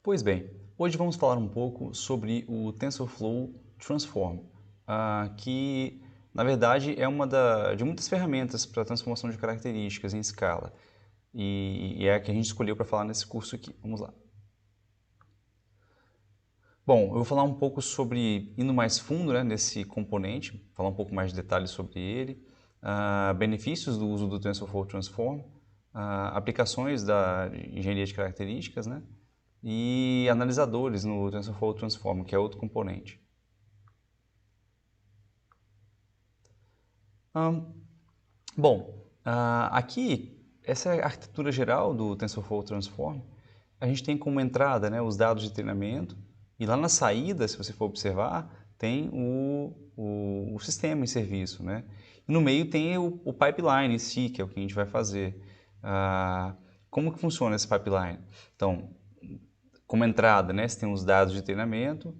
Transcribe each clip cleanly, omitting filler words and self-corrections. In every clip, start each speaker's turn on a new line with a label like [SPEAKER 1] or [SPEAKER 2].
[SPEAKER 1] Pois bem, hoje vamos falar um pouco sobre o TensorFlow Transform, que na verdade é uma de muitas ferramentas para transformação de características em escala e é a que a gente escolheu para falar nesse curso aqui. Vamos lá. Bom, eu vou falar um pouco sobre, indo mais fundo, né, nesse componente, falar um pouco mais de detalhes sobre ele, benefícios do uso do TensorFlow Transform, aplicações da engenharia de características, né, e analisadores no TensorFlow Transform, que é outro componente. Bom, aqui, essa é a arquitetura geral do TensorFlow Transform. A gente tem como entrada, né, os dados de treinamento, e lá na saída, se você for observar, tem o sistema em serviço, né? E no meio tem o pipeline em si, que é o que a gente vai fazer. Como que funciona esse pipeline? Então, como entrada, né, você tem os dados de treinamento,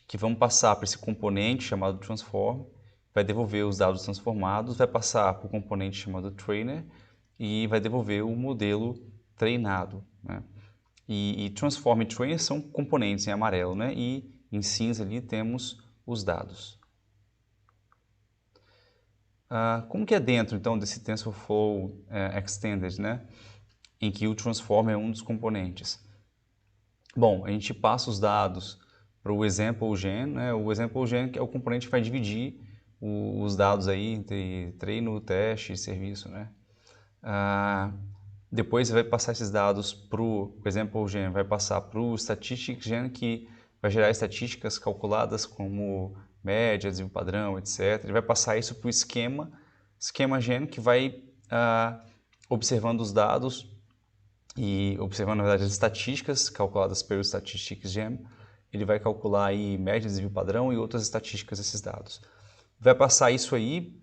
[SPEAKER 1] que vão passar para esse componente chamado transform, vai devolver os dados transformados, vai passar para o componente chamado trainer e vai devolver o modelo treinado, né? E transform e trainer são componentes em amarelo, né? E em cinza ali temos os dados. Como que é dentro então desse TensorFlow Extended, né? Em que o transform é um dos componentes? Bom, a gente passa os dados para o example gen, né? O example gen é o componente que vai dividir os dados aí entre treino, teste e serviço, né? Depois você vai passar esses dados para o example gen, vai passar para o statistics gen, que vai gerar estatísticas calculadas como média, desvio padrão, etc. Ele vai passar isso para o esquema gen, que vai observando os dados e observando, na verdade, as estatísticas calculadas pelo Statistics Gem, ele vai calcular aí média, desvio padrão e outras estatísticas desses dados. Vai passar isso aí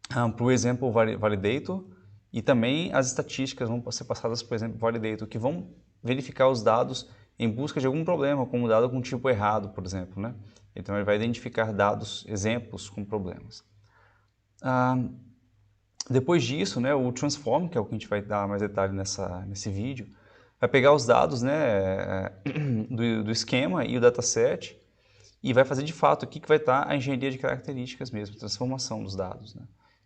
[SPEAKER 1] para o Example Validator e também as estatísticas vão ser passadas para o Example Validator, que vão verificar os dados em busca de algum problema, como dado com tipo errado, por exemplo, né? Então ele vai identificar dados, exemplos com problemas. Depois disso, né, o transform, que é o que a gente vai dar mais detalhe nesse vídeo, vai pegar os dados, né, do esquema e o dataset e vai fazer de fato aqui que vai estar a engenharia de características mesmo, a transformação dos dados, né.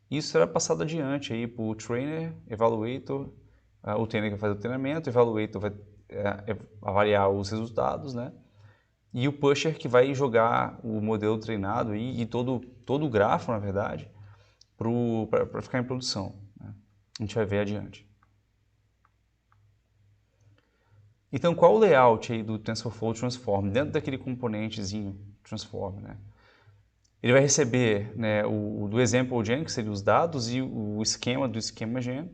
[SPEAKER 1] Isso será passado adiante aí para o trainer, evaluator, o trainer que vai fazer o treinamento, o evaluator vai avaliar os resultados, né, e o pusher que vai jogar o modelo treinado e todo o grafo, na verdade, para ficar em produção, né? A gente vai ver adiante. Então, qual o layout aí do TensorFlow Transform, dentro daquele componentezinho Transform, né? Ele vai receber, né, o do example gen, que seria os dados, e o esquema do esquema gen,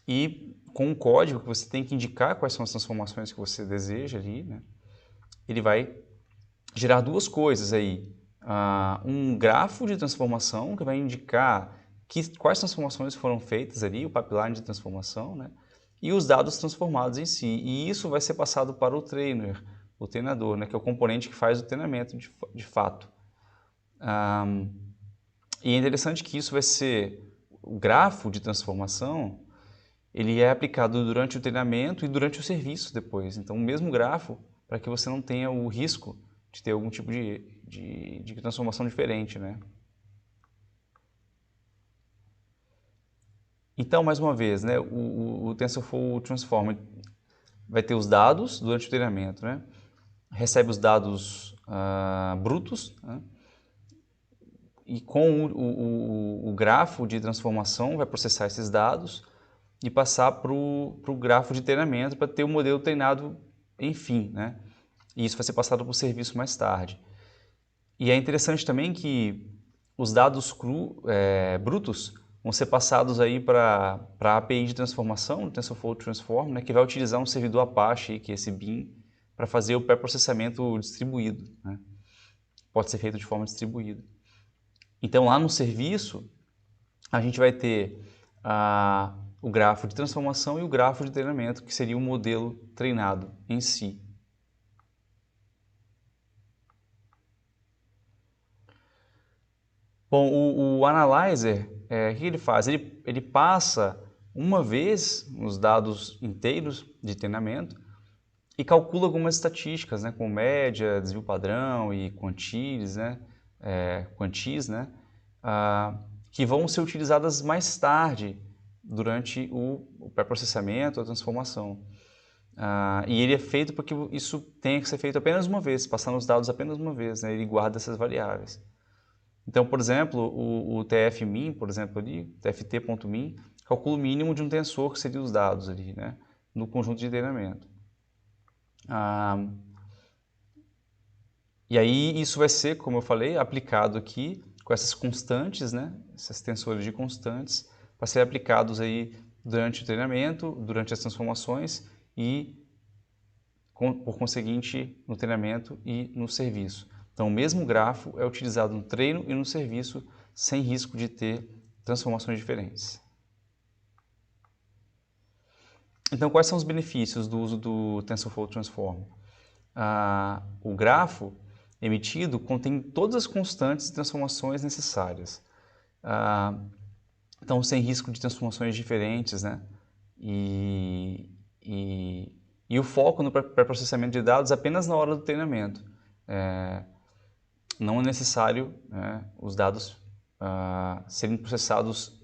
[SPEAKER 1] e com um código que você tem que indicar quais são as transformações que você deseja ali, né? Ele vai gerar duas coisas aí. Um grafo de transformação que vai indicar quais transformações foram feitas ali, o pipeline de transformação, né? E os dados transformados em si. E isso vai ser passado para o trainer, o treinador, né? Que é o componente que faz o treinamento de fato. E é interessante que isso vai ser, o grafo de transformação, ele é aplicado durante o treinamento e durante o serviço depois. Então, o mesmo grafo, para que você não tenha o risco de ter algum tipo de transformação diferente, né? Então, mais uma vez, né, o TensorFlow Transform vai ter os dados durante o treinamento, né? Recebe os dados brutos, né? E com o grafo de transformação vai processar esses dados e passar para o grafo de treinamento para ter o modelo treinado enfim, né? E isso vai ser passado para o serviço mais tarde. E é interessante também que os dados brutos vão ser passados aí para a API de transformação, o TensorFlow Transform, né, que vai utilizar um servidor Apache, que é esse BIM, para fazer o pré-processamento distribuído, né? Pode ser feito de forma distribuída. Então, lá no serviço, a gente vai ter o grafo de transformação e o grafo de treinamento, que seria o modelo treinado em si. Bom, o Analyzer, o que ele faz? Ele passa uma vez os dados inteiros de treinamento e calcula algumas estatísticas, né, como média, desvio padrão e quantis, né, que vão ser utilizadas mais tarde durante o pré-processamento, a transformação. E ele é feito porque isso tem que ser feito apenas uma vez, passando os dados apenas uma vez, né, ele guarda essas variáveis. Então, por exemplo, o TF-min, por exemplo, ali, tft.min, calcula o mínimo de um tensor, que seria os dados ali, né, no conjunto de treinamento. E aí isso vai ser, como eu falei, aplicado aqui com essas constantes, né, esses tensores de constantes, para serem aplicados aí durante o treinamento, durante as transformações e, por conseguinte, no treinamento e no serviço. Então, o mesmo grafo é utilizado no treino e no serviço, sem risco de ter transformações diferentes. Então, quais são os benefícios do uso do TensorFlow Transform? O grafo emitido contém todas as constantes e transformações necessárias. Então, sem risco de transformações diferentes, né? E o foco no pré-processamento de dados apenas na hora do treinamento. Não é necessário, né, os dados serem processados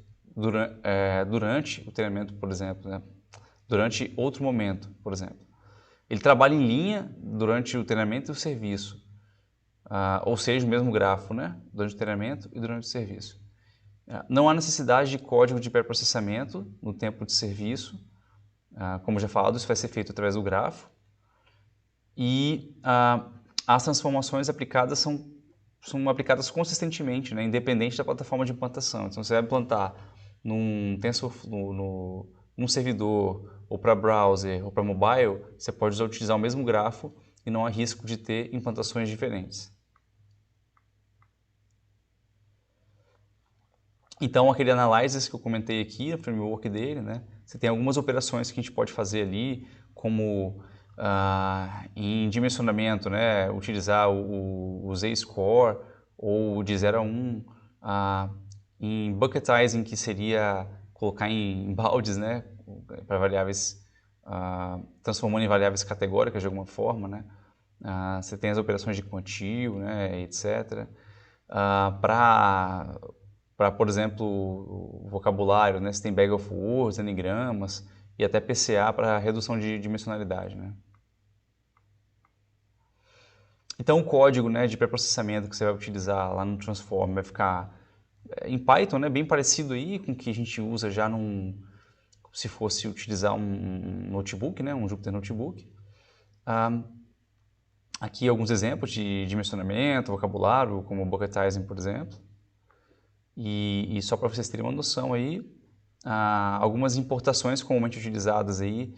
[SPEAKER 1] durante o treinamento, por exemplo, né? Durante outro momento, por exemplo. Ele trabalha em linha durante o treinamento e o serviço, ou seja, o mesmo grafo, né? Durante o treinamento e durante o serviço. Não há necessidade de código de pré-processamento no tempo de serviço. Como já falado, isso vai ser feito através do grafo. E as transformações aplicadas são aplicadas consistentemente, né? Independente da plataforma de implantação. Então, você vai implantar num num servidor, ou para browser, ou para mobile, você pode utilizar o mesmo grafo e não há risco de ter implantações diferentes. Então, aquele analysis que eu comentei aqui, o framework dele, né? Você tem algumas operações que a gente pode fazer ali, como em dimensionamento, né? Utilizar o Z-score, ou de 0 a 1, em bucketizing, que seria colocar em baldes, né? Para variáveis, transformando em variáveis categóricas de alguma forma, né? Você tem as operações de quantio, né? Etc. Para, por exemplo, o vocabulário, né? Você tem bag of words, anigramas e até PCA para redução de dimensionalidade, né? Então, o código, né, de pré-processamento que você vai utilizar lá no Transform vai ficar em Python, né, bem parecido aí com o que a gente usa já se fosse utilizar um notebook, né, um Jupyter Notebook. Aqui alguns exemplos de dimensionamento, vocabulário, como o bucketizing, por exemplo. E só para vocês terem uma noção aí, algumas importações comumente utilizadas aí,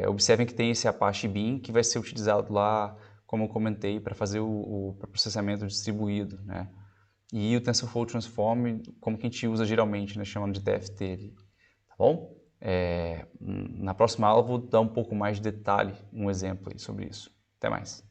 [SPEAKER 1] observem que tem esse Apache Beam que vai ser utilizado lá, como eu comentei, para fazer o processamento distribuído, né? E o TensorFlow Transform, como que a gente usa geralmente, né, chamando de TFT ali, tá bom? Na próxima aula eu vou dar um pouco mais de detalhe, um exemplo aí sobre isso. Até mais!